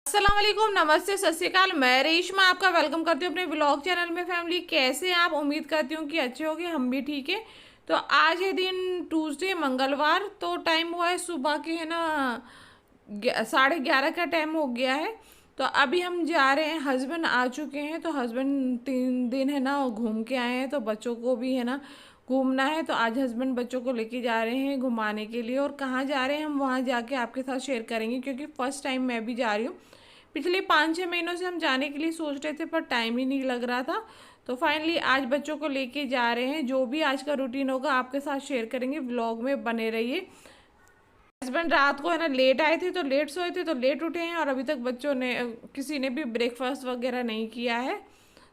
अस्सलाम वालेकुम, नमस्ते, सत श्री अकाल। मैं रेशमा आपका वेलकम करती हूँ अपने ब्लॉग चैनल में। फैमिली कैसे हैं आप? उम्मीद करती हूँ कि अच्छे होंगे, हम भी ठीक है। तो आज है दिन ट्यूसडे, मंगलवार। तो टाइम हुआ है सुबह के, है ना, 11:30 का टाइम हो गया है। तो अभी हम जा रहे हैं, हस्बैंड आ चुके हैं। तो हस्बैंड 3 दिन है ना घूम के आए हैं, तो बच्चों को भी है ना घूमना है। तो आज हस्बैंड बच्चों को लेके जा रहे हैं घुमाने के लिए। और कहाँ जा रहे हैं हम वहाँ जाके आपके साथ शेयर करेंगे, क्योंकि फ़र्स्ट टाइम मैं भी जा रही हूँ। पिछले 5-6 महीनों से हम जाने के लिए सोच रहे थे, पर टाइम ही नहीं लग रहा था। तो फाइनली आज बच्चों को लेके जा रहे हैं। जो भी आज का रूटीन होगा आपके साथ शेयर करेंगे, व्लॉग में बने रहिए। हस्बैंड रात को है ना लेट आए थे, तो लेट सोए थे, तो लेट उठे हैं। और अभी तक बच्चों ने किसी ने भी ब्रेकफास्ट वगैरह नहीं किया है।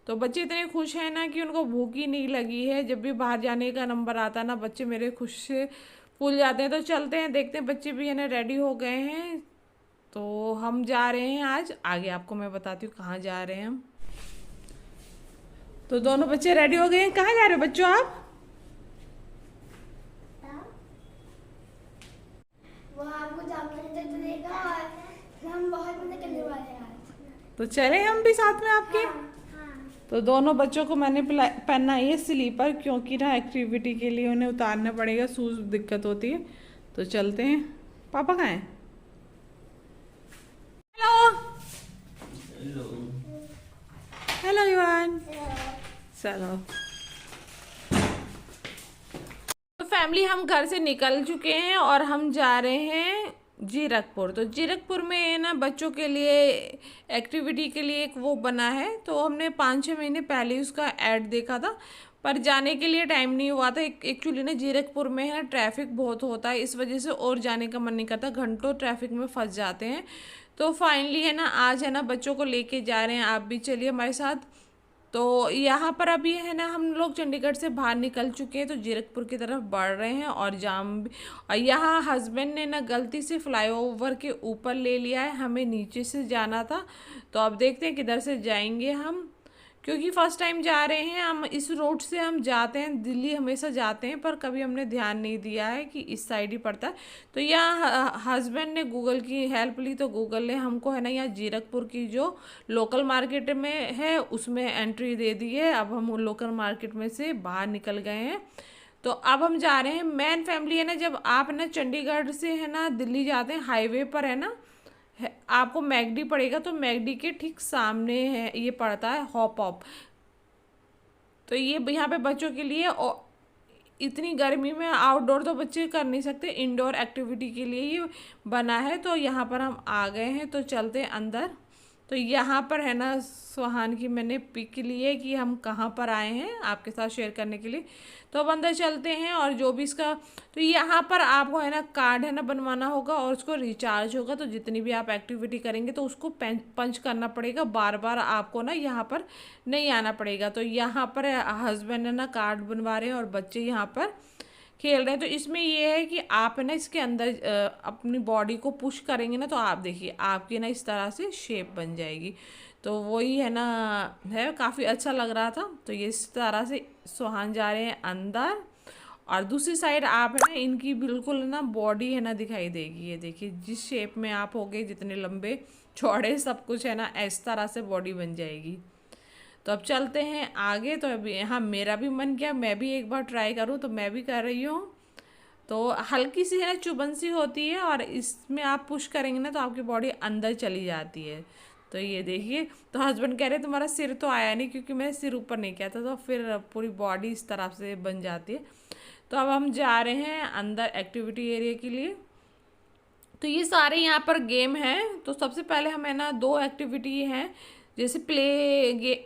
तो बच्चे इतने खुश हैं ना कि उनको भूख ही नहीं लगी है। जब भी बाहर जाने का नंबर आता है ना, बच्चे मेरे खुश से फूल जाते हैं। तो चलते हैं, देखते हैं। बच्चे भी है ना रेडी हो गए हैं। तो हम जा रहे हैं आज, आगे आपको मैं बताती हूँ कहाँ जा रहे हैं हम। तो दोनों बच्चे रेडी हो गए हैं। कहाँ जा रहे हो बच्चों आप? वो आपको जाकर देगा और हम बहुत मजा करने वाले हैं आज। तो चले हम भी साथ में आपके। हाँ, हाँ। तो दोनों बच्चों को मैंने पहनना है ये स्लीपर, क्योंकि ना एक्टिविटी के लिए उन्हें उतारना पड़ेगा, शूज दिक्कत होती है। तो चलते हैं। पापा कहाँ हैं? हेलो। हेलो युवान। चलो। तो फैमिली हम घर से निकल चुके हैं और हम जा रहे हैं जीरकपुर। तो जीरकपुर में ना बच्चों के लिए एक्टिविटी के लिए एक वो बना है। तो हमने 5-6 महीने पहले उसका ऐड देखा था, पर जाने के लिए टाइम नहीं हुआ था। एक्चुअली ना जीरकपुर में है ना ट्रैफिक बहुत होता है, इस वजह से और जाने का मन नहीं करता, घंटों ट्रैफिक में फंस जाते हैं। तो फाइनली है ना आज है ना बच्चों को लेके जा रहे हैं, आप भी चलिए हमारे साथ। तो यहाँ पर अभी है ना हम लोग चंडीगढ़ से बाहर निकल चुके हैं, तो जीरकपुर की तरफ बढ़ रहे हैं। और जाम भी, और यहाँ हस्बैंड ने ना गलती से फ्लाईओवर के ऊपर ले लिया है, हमें नीचे से जाना था। तो अब देखते हैं किधर से जाएंगे हम, क्योंकि फर्स्ट टाइम जा रहे हैं हम। इस रोड से हम जाते हैं, दिल्ली हमेशा जाते हैं, पर कभी हमने ध्यान नहीं दिया है कि इस साइड ही पड़ता है। तो यहाँ हस्बैंड ने गूगल की हेल्प ली, तो गूगल ने हमको है ना यहाँ जीरकपुर की जो लोकल मार्केट में है उसमें एंट्री दे दी है। अब हम लोकल मार्केट में से बाहर निकल गए हैं। तो अब हम जा रहे हैं मैन फैमिली है ना, जब आप ना चंडीगढ़ से है ना दिल्ली जाते हैं, हाईवे पर है ना आपको मैगडी पड़ेगा। तो मैगडी के ठीक सामने है, ये पड़ता है हॉप हॉप। तो ये यहाँ पे बच्चों के लिए, और इतनी गर्मी में आउटडोर तो बच्चे कर नहीं सकते, इंडोर एक्टिविटी के लिए ये बना है। तो यहाँ पर हम आ गए हैं, तो चलते हैं अंदर। तो यहाँ पर है ना सुहान की मैंने पिक ली है कि हम कहाँ पर आए हैं आपके साथ शेयर करने के लिए। तो अब अंदर चलते हैं, और जो भी इसका, तो यहाँ पर आपको है ना कार्ड है ना बनवाना होगा, और उसको रिचार्ज होगा। तो जितनी भी आप एक्टिविटी करेंगे तो उसको पंच करना पड़ेगा, बार बार आपको ना यहाँ पर नहीं आना पड़ेगा। तो यहाँ पर हस्बैंड है ना कार्ड बनवा रहे हैं, और बच्चे यहाँ पर खेल रहे हैं। तो इसमें ये है कि आप है ना इसके अंदर अपनी बॉडी को पुश करेंगे ना, तो आप देखिए आपकी ना इस तरह से शेप बन जाएगी। तो वही है ना, है काफ़ी अच्छा लग रहा था। तो ये इस तरह से सुहान जा रहे हैं अंदर, और दूसरी साइड आप है ना इनकी बिल्कुल ना बॉडी है ना दिखाई देगी। ये देखिए जिस शेप में आप होगे, जितने लंबे चौड़े सब कुछ है ना, इस तरह से बॉडी बन जाएगी। तो अब चलते हैं आगे। तो अभी हाँ मेरा भी मन किया मैं भी एक बार ट्राई करूँ, तो मैं भी कर रही हूँ। तो हल्की सी है ना चुभन सी होती है, और इसमें आप पुश करेंगे ना तो आपकी बॉडी अंदर चली जाती है। तो ये देखिए, तो हस्बैंड कह रहे तुम्हारा सिर तो आया नहीं, क्योंकि मैंने सिर ऊपर नहीं किया था। तो फिर पूरी बॉडी इस तरह से बन जाती है। तो अब हम जा रहे हैं अंदर एक्टिविटी एरिया के लिए। तो ये सारे यहाँ पर गेम हैं। तो सबसे पहले हमें ना 2 एक्टिविटी हैं, जैसे प्ले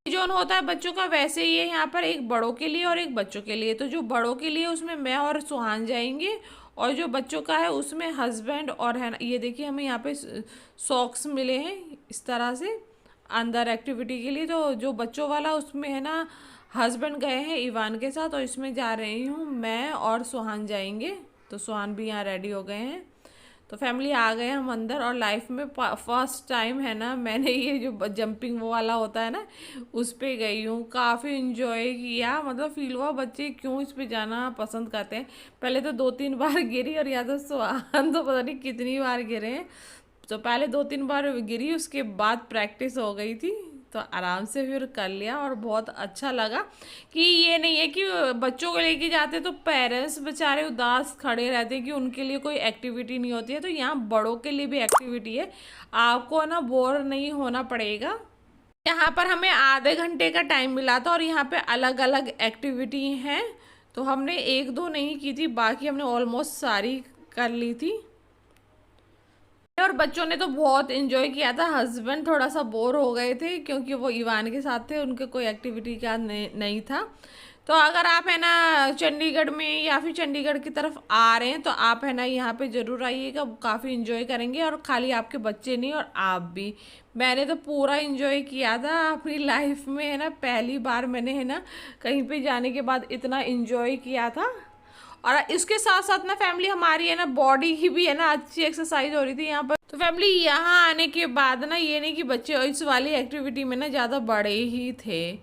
जोन होता है बच्चों का, वैसे ही है यहाँ पर, एक बड़ों के लिए और एक बच्चों के लिए। तो जो बड़ों के लिए उसमें मैं और सुहान जाएंगे, और जो बच्चों का है उसमें हस्बैंड और है ना, ये देखिए हमें यहाँ पे सॉक्स मिले हैं इस तरह से अंदर एक्टिविटी के लिए। तो जो बच्चों वाला उसमें है ना हस्बैंड गए हैं इवान के साथ, और इसमें जा रही हूँ मैं और सुहान जाएंगे। तो सुहान भी यहाँ रेडी हो गए हैं। तो फैमिली आ गए हम अंदर, और लाइफ में फर्स्ट टाइम है ना मैंने ये जो जंपिंग वो वाला होता है ना उस पे गई हूँ। काफ़ी इन्जॉय किया, मतलब फील हुआ बच्चे क्यों इस पे जाना पसंद करते हैं। पहले तो 2-3 बार गिरी, और या तो सुहान तो पता नहीं कितनी बार गिरे हैं। तो पहले 2-3 बार गिरी, उसके बाद प्रैक्टिस हो गई थी तो आराम से फिर कर लिया। और बहुत अच्छा लगा कि ये नहीं है कि बच्चों को लेके जाते तो पेरेंट्स बेचारे उदास खड़े रहते हैं कि उनके लिए कोई एक्टिविटी नहीं होती है। तो यहाँ बड़ों के लिए भी एक्टिविटी है, आपको ना बोर नहीं होना पड़ेगा। यहाँ पर हमें आधे घंटे का टाइम मिला था और यहाँ पे अलग अलग एक्टिविटी हैं, तो हमने 1-2 नहीं की थी, बाकी हमने ऑलमोस्ट सारी कर ली थी। और बच्चों ने तो बहुत इन्जॉय किया था। हस्बैंड थोड़ा सा बोर हो गए थे क्योंकि वो इवान के साथ थे, उनके कोई एक्टिविटी का नहीं था। तो अगर आप है ना चंडीगढ़ में या फिर चंडीगढ़ की तरफ आ रहे हैं तो आप है ना यहाँ पे ज़रूर आइएगा, काफ़ी इन्जॉय करेंगे। और खाली आपके बच्चे नहीं और आप भी। मैंने तो पूरा इन्जॉय किया था अपनी लाइफ में, है ना पहली बार मैंने है ना कहीं पे जाने के बाद इतना इन्जॉय किया था। और इसके साथ साथ ना फैमिली हमारी है ना बॉडी की भी है ना अच्छी एक्सरसाइज हो रही थी यहाँ पर। तो फैमिली यहाँ आने के बाद ना ये नहीं कि बच्चे इस वाली एक्टिविटी में ना ज़्यादा बड़े ही थे,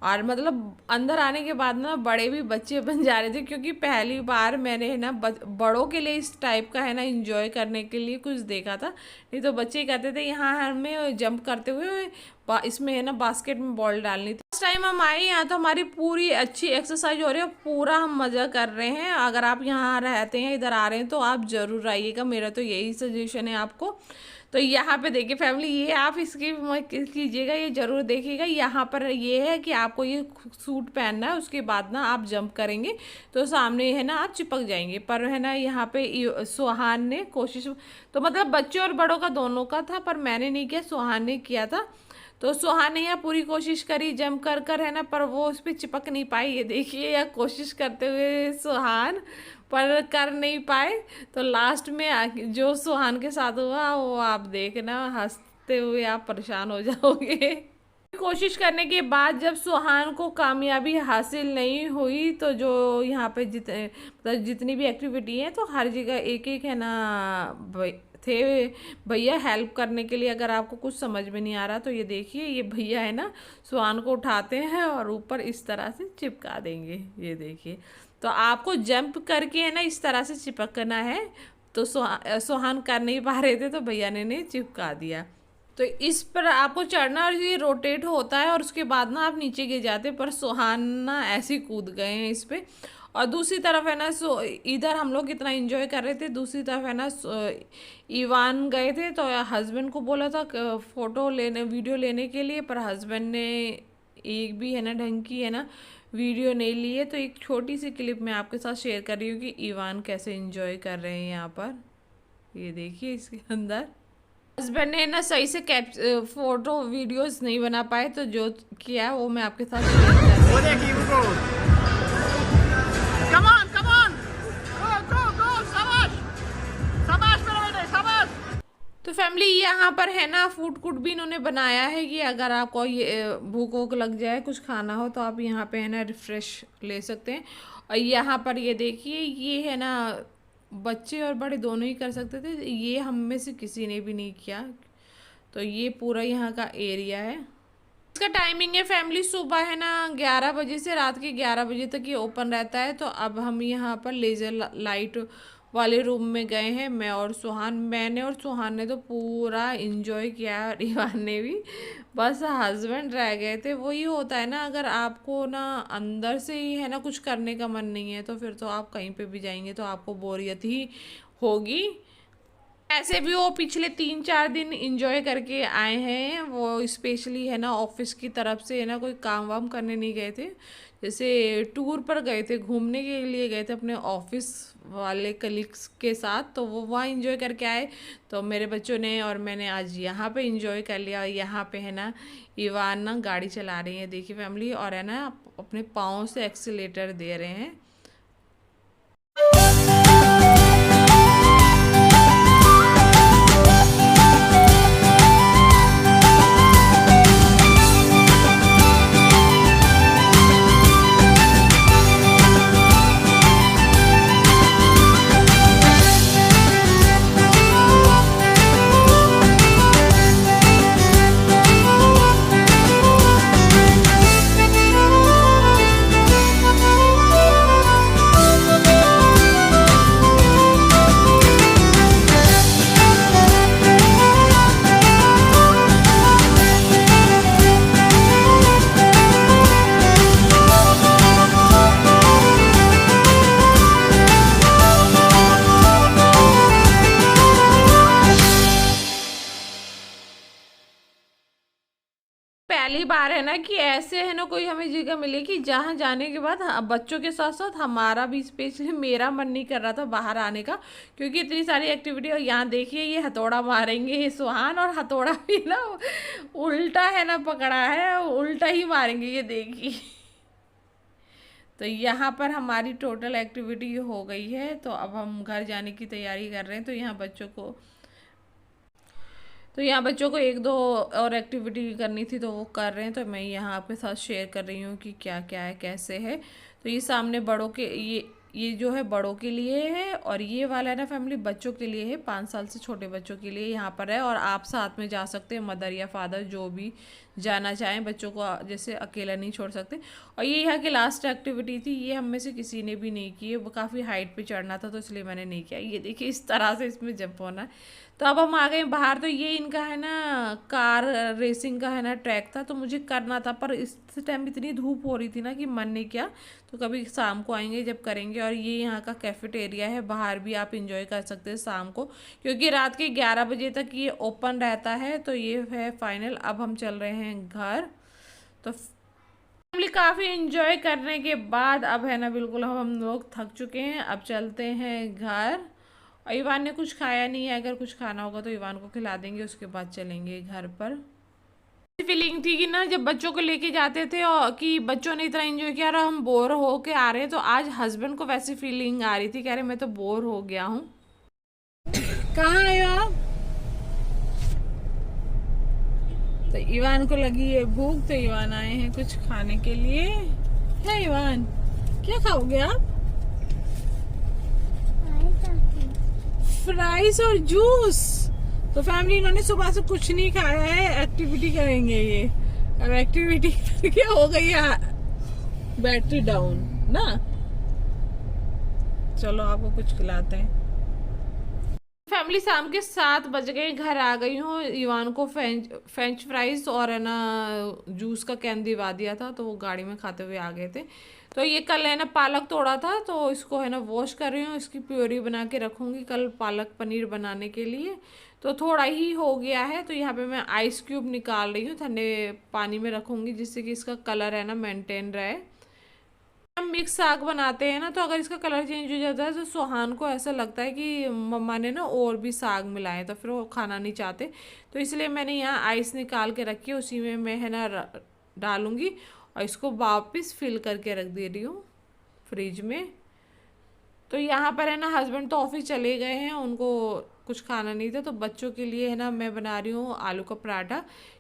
और मतलब अंदर आने के बाद ना बड़े भी बच्चे बन जा रहे थे, क्योंकि पहली बार मैंने है ना बड़ों के लिए इस टाइप का है ना एंजॉय करने के लिए कुछ देखा था। नहीं तो बच्चे कहते थे यहाँ हमें जंप करते हुए इसमें है ना बास्केट में बॉल डालनी थी। फर्स्ट टाइम हम आए यहाँ तो हमारी पूरी अच्छी एक्सरसाइज हो रही है, पूरा हम मज़ा कर रहे हैं। अगर आप यहाँ रहते हैं, इधर आ रहे हैं तो आप ज़रूर आइएगा, मेरा तो यही सजेशन है आपको। तो यहाँ पे देखिए फैमिली, ये आप इसकी कीजिएगा, ये ज़रूर देखिएगा। यहाँ पर ये है कि आपको ये सूट पहनना है, उसके बाद ना आप जंप करेंगे तो सामने है ना आप चिपक जाएंगे। पर है ना यहाँ पे सुहान ने कोशिश, तो मतलब बच्चों और बड़ों का दोनों का था, पर मैंने नहीं किया, सुहान ने किया था। तो सुहान ने यहाँ पूरी कोशिश करी जंप कर कर है ना, पर वो उस पर चिपक नहीं पाई। ये देखिए या कोशिश करते हुए सुहान, पर कर नहीं पाए। तो लास्ट में जो सुहान के साथ हुआ वो आप देखना, हंसते हुए आप परेशान हो जाओगे। कोशिश करने के बाद जब सुहान को कामयाबी हासिल नहीं हुई, तो जो यहाँ पे मतलब जितनी भी एक्टिविटी है तो हर जगह एक एक है ना थे भैया हेल्प करने के लिए। अगर आपको कुछ समझ में नहीं आ रहा तो ये देखिए, ये भैया है ना सुहान को उठाते हैं और ऊपर इस तरह से चिपका देंगे। ये देखिए, तो आपको जंप करके है ना इस तरह से चिपकना है। तो सुहान कर नहीं पा रहे थे तो भैया ने चिपका दिया। तो इस पर आपको चढ़ना और ये रोटेट होता है और उसके बाद ना आप नीचे गिर जाते, पर सुहान ना ऐसे ही कूद गए हैं इस पर। और दूसरी तरफ है ना इधर हम लोग इतना एंजॉय कर रहे थे, दूसरी तरफ है ना ईवान गए थे। तो हस्बैंड को बोला था फ़ोटो लेने वीडियो लेने के लिए, पर हस्बैंड ने एक भी है ना ढंग की है ना वीडियो नहीं ली है। तो एक छोटी सी क्लिप मैं आपके साथ शेयर कर रही हूँ कि ईवान कैसे एंजॉय कर रहे हैं यहाँ पर। ये देखिए, इसके अंदर हस्बैंड ने ना सही से फ़ोटो वीडियोस नहीं बना पाए, तो जो किया वो मैं आपके साथ शेयर कर रही हूँ। तो फैमिली यहाँ पर है ना फूड कोर्ट भी इन्होंने बनाया है कि अगर आपको ये भूख वूख लग जाए, कुछ खाना हो तो आप यहाँ पे है ना रिफ़्रेश ले सकते हैं। और यहाँ पर ये देखिए, ये है ना बच्चे और बड़े दोनों ही कर सकते थे, ये हम में से किसी ने भी नहीं किया। तो ये पूरा यहाँ का एरिया है। इसका टाइमिंग है फैमिली, सुबह है ना 11 बजे से रात के 11 बजे तक ये ओपन रहता है। तो अब हम यहाँ पर लेज़र लाइट वाले रूम में गए हैं, मैं और सुहान। मैंने और सुहान ने तो पूरा इंजॉय किया, और ईवान ने भी। बस हस्बैंड रह गए थे। वही होता है ना, अगर आपको ना अंदर से ही है ना कुछ करने का मन नहीं है तो फिर तो आप कहीं पे भी जाएंगे तो आपको बोरियत ही होगी। ऐसे भी वो पिछले 3-4 दिन इंजॉय करके आए हैं। वो स्पेशली है ना ऑफिस की तरफ से है ना कोई काम वाम करने नहीं गए थे, जैसे टूर पर गए थे, घूमने के लिए गए थे अपने ऑफिस वाले कलीग्स के साथ। तो वो वहाँ इंजॉय करके आए। तो मेरे बच्चों ने और मैंने आज यहाँ पे इंजॉय कर लिया। यहाँ पे है ना ईवान ना गाड़ी चला रही है, देखिए फैमिली, और है ना अपने पाँव से एक्सीलेटर दे रहे हैं। पहली बार है ना कि ऐसे है ना कोई हमें जगह मिली कि जहाँ जाने के बाद बच्चों के साथ साथ हमारा भी, स्पेशली मेरा मन नहीं कर रहा था बाहर आने का, क्योंकि इतनी सारी एक्टिविटी। और यहाँ देखिए ये हथौड़ा मारेंगे ये सुहान, और हथौड़ा भी ना उल्टा है ना पकड़ा है, उल्टा ही मारेंगे ये देखिए। तो यहाँ पर हमारी टोटल एक्टिविटी हो गई है, तो अब हम घर जाने की तैयारी कर रहे हैं। तो यहाँ बच्चों को एक दो और एक्टिविटी करनी थी तो वो कर रहे हैं, तो मैं यहाँ आपके साथ शेयर कर रही हूँ कि क्या क्या है कैसे है। तो ये सामने बड़ों के ये जो है बड़ों के लिए है, और ये वाला है ना फैमिली बच्चों के लिए है, 5 साल से छोटे बच्चों के लिए यहाँ पर है। और आप साथ में जा सकते हैं, मदर या फादर जो भी जाना चाहें, बच्चों को जैसे अकेला नहीं छोड़ सकते। और ये यहाँ की लास्ट एक्टिविटी थी, ये हम में से किसी ने भी नहीं की है, वो काफ़ी हाइट पे चढ़ना था तो इसलिए मैंने नहीं किया। ये देखिए इस तरह से इसमें जंप होना है। तो अब हम आ गए बाहर। तो ये इनका है ना कार रेसिंग का है ना ट्रैक था, तो मुझे करना था, पर इस टाइम इतनी धूप हो रही थी ना कि मन नहीं किया। तो कभी शाम को आएंगे जब करेंगे। और ये यहाँ का कैफेटेरिया है, बाहर भी आप इंजॉय कर सकते हैं शाम को, क्योंकि रात के 11 बजे तक ये ओपन रहता है। तो ये है फाइनल। अब हम चल रहे हैं घर। तो फैमिली काफ़ी इंजॉय करने के बाद अब है ना बिल्कुल हम लोग थक चुके हैं, अब चलते हैं घर। और इवान ने कुछ खाया नहीं है, अगर कुछ खाना होगा तो इवान को खिला देंगे, उसके बाद चलेंगे घर पर। फीलिंग थी कि ना जब बच्चों को लेके जाते थे और कि बच्चों ने इतना एंजॉय किया और हम बोर हो के आ रहे हैं, तो आज हस्बैंड को वैसी फीलिंग आ रही थी, कह रहे मैं तो बोर हो गया हूँ। कहाँ आए हो आप? तो इवान को लगी है भूख, तो इवान आए हैं कुछ खाने के लिए। क्या इवान, क्या खाओगे आप? फ्राइज और जूस। तो फैमिली इन्होंने सुबह से कुछ नहीं खाया है, एक्टिविटी करेंगे ये। अब एक्टिविटी करके हो गई है बैटरी डाउन ना। चलो आपको कुछ खिलाते हैं। फैमिली शाम के 7 बज गए, घर आ गई हूँ। इवान को फ्रेंच फ्राइज और है ना जूस का कैन दिवा दिया था, तो वो गाड़ी में खाते हुए आ गए थे। तो ये कल है ना पालक तोड़ा था, तो इसको है ना वॉश कर रही हूँ, इसकी प्योरी बना के रखूँगी कल पालक पनीर बनाने के लिए। तो थोड़ा ही हो गया है, तो यहाँ पे मैं आइस क्यूब निकाल रही हूँ, ठंडे पानी में रखूँगी जिससे कि इसका कलर है ना मेंटेन रहे। हम मिक्स साग बनाते हैं ना, तो अगर इसका कलर चेंज हो जाता है तो सुहान को ऐसा लगता है कि मम्मा ने ना और भी साग मिलाए, तो फिर वो खाना नहीं चाहते। तो इसलिए मैंने यहाँ आइस निकाल के रखी है, उसी में मैं है ना डालूँगी और इसको वापस फिल करके रख दे रही हूँ फ्रिज में। तो यहाँ पर है ना हस्बैंड तो ऑफिस चले गए हैं, उनको कुछ खाना नहीं था, तो बच्चों के लिए है ना मैं बना रही हूँ आलू का पराठा,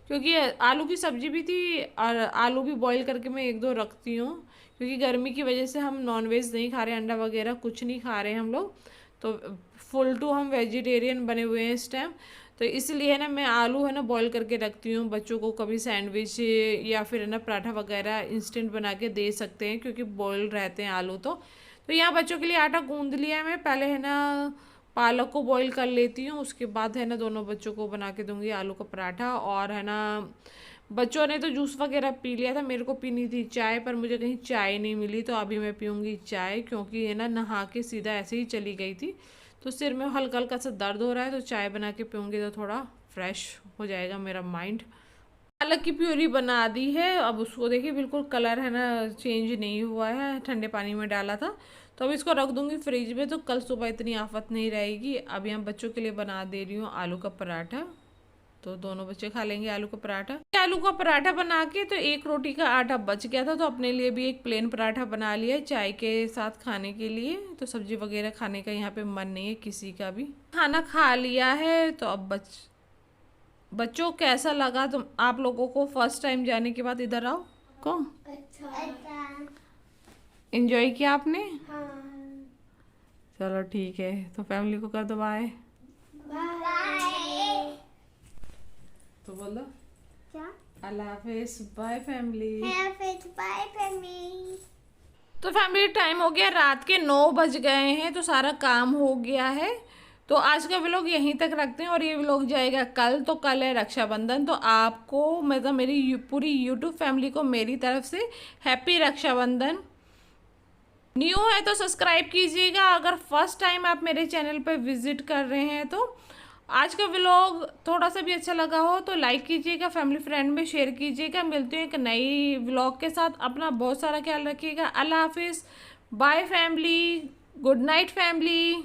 क्योंकि आलू की सब्जी भी थी और आलू भी बॉईल करके मैं 1-2 रखती हूँ, क्योंकि गर्मी की वजह से हम नॉनवेज नहीं खा रहे, अंडा वगैरह कुछ नहीं खा रहे हम लोग, तो फुल टू हम वेजिटेरियन बने हुए हैं इस टाइम। तो इसलिए है ना मैं आलू है ना बॉईल करके रखती हूँ, बच्चों को कभी सैंडविच या फिर है ना पराठा वगैरह इंस्टेंट बना के दे सकते हैं, क्योंकि बॉईल रहते हैं आलू। तो यहाँ बच्चों के लिए आटा गूंद लिया है मैं, पहले है ना पालक को बॉईल कर लेती हूँ, उसके बाद है ना दोनों बच्चों को बना के दूंगी आलू का पराठा। और है ना बच्चों ने तो जूस वगैरह पी लिया था, मेरे को पीनी थी चाय, पर मुझे कहीं चाय नहीं मिली, तो अभी मैं पीऊँगी चाय, क्योंकि है ना नहा के सीधा ऐसे ही चली गई थी, तो सिर में हल्का हल्का सा दर्द हो रहा है, तो चाय बना के पीऊँगी तो थोड़ा फ्रेश हो जाएगा मेरा माइंड। पालक की प्यूरी बना दी है, अब उसको देखिए बिल्कुल कलर है ना चेंज नहीं हुआ है, ठंडे पानी में डाला था, तो अब इसको रख दूंगी फ्रिज में, तो कल सुबह इतनी आफत नहीं रहेगी। अब यहाँ बच्चों के लिए बना दे रही हूँ आलू का पराठा, तो दोनों बच्चे खा लेंगे आलू का पराठा। आलू का पराठा बना के तो 1 रोटी का आटा बच गया था, तो अपने लिए भी एक प्लेन पराठा बना लिया चाय के साथ खाने के लिए। तो सब्जी वगैरह खाने का यहाँ पे मन नहीं है किसी का भी। खाना खा लिया है, तो अब बच्चों कैसा लगा तुम आप लोगों को फर्स्ट टाइम जाने के बाद? इधर आओ को। अच्छा एंजॉय किया आपने? हाँ। चलो ठीक है, तो फैमिली को कर दो बाय। बाय। तो बोलो क्या? अल्लाह हाफिज, बाय फैमिली। Bye family. तो फैमिली टाइम हो गया, रात के 9 बज गए हैं, तो सारा काम हो गया है, तो आज का व्लॉग यहीं तक रखते हैं, और ये व्लॉग जाएगा कल। तो कल है रक्षाबंधन, तो आपको मतलब मेरी पूरी यूट्यूब फैमिली को मेरी तरफ से हैप्पी रक्षाबंधन। न्यू है तो सब्सक्राइब कीजिएगा, अगर फर्स्ट टाइम आप मेरे चैनल पर विजिट कर रहे हैं तो, आज का व्लॉग थोड़ा सा भी अच्छा लगा हो तो लाइक कीजिएगा, फैमिली फ्रेंड में शेयर कीजिएगा। मिलते हैं एक नई व्लॉग के साथ। अपना बहुत सारा ख्याल रखिएगा। अल्लाह हाफिज़। Bye family. Good night family.